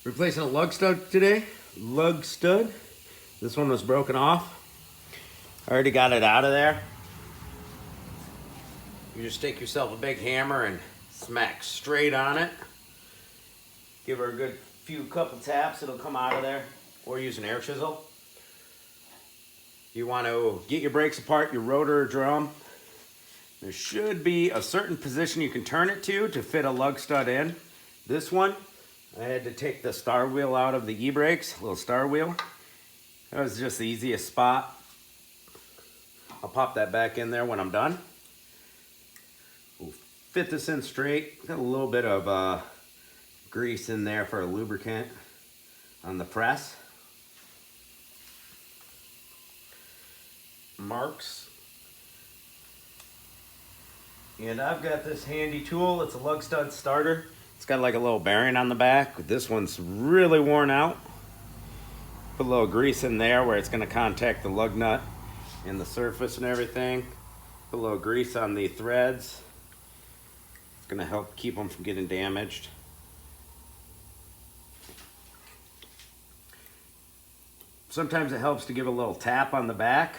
Replacing a lug stud today. Lug stud. This one was broken off. I already got it out of there. You just take yourself a big hammer and smack straight on it. Give her a good couple taps, it'll come out of there. Or use an air chisel. You want to get your brakes apart, your rotor or drum. There should be a certain position you can turn it to fit a lug stud in. This one, I had to take the star wheel out of the e-brakes, little star wheel. That was just the easiest spot. I'll pop that back in there when I'm done. We'll fit this in straight. Got a little bit of grease in there for a lubricant on the press. Marks. And I've got this handy tool. It's a lug stud starter. It's got like a little bearing on the back. This one's really worn out. Put a little grease in there where it's going to contact the lug nut and the surface and everything. Put a little grease on the threads. It's going to help keep them from getting damaged. Sometimes it helps to give a little tap on the back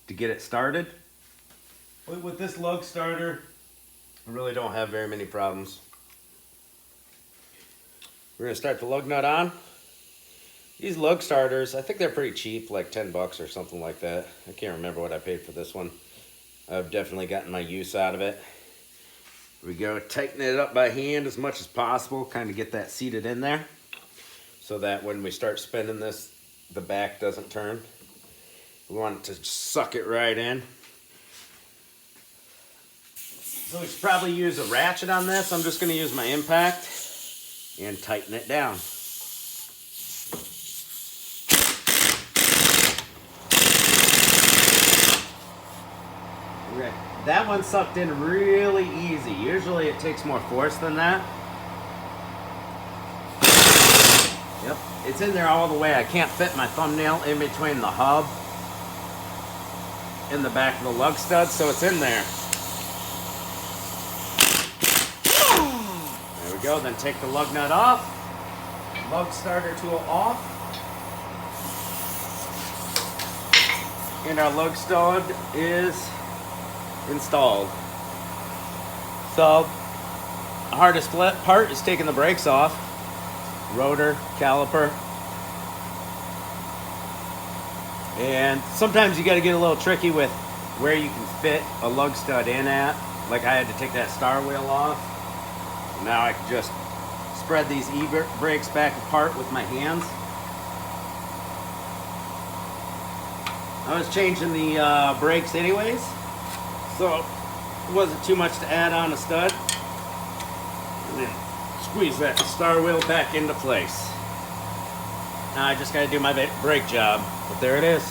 to get it started. But with this lug starter, I really don't have very many problems. We're gonna start the lug nut on. These lug starters, I think they're pretty cheap, like 10 bucks or something like that. I can't remember what I paid for this one. I've definitely gotten my use out of it. We go tighten it up by hand as much as possible, kind of get that seated in there so that when we start spinning this, the back doesn't turn. We want it to suck it right in. So we should probably use a ratchet on this. I'm just going to use my impact and tighten it down. Okay. That one sucked in really easy. Usually it takes more force than that. Yep, it's in there all the way. I can't fit my thumbnail in between the hub and the back of the lug stud, so it's in there. There we go, then take the lug nut off, lug starter tool off, and our lug stud is installed. So, the hardest part is taking the brakes off, rotor, caliper, and sometimes you got to get a little tricky with where you can fit a lug stud in at. Like I had to take that star wheel off. Now I can just spread these e-brakes back apart with my hands. I was changing the brakes anyways, so it wasn't too much to add on a stud. And then squeeze that star wheel back into place. Now I just got to do my brake job, but there it is.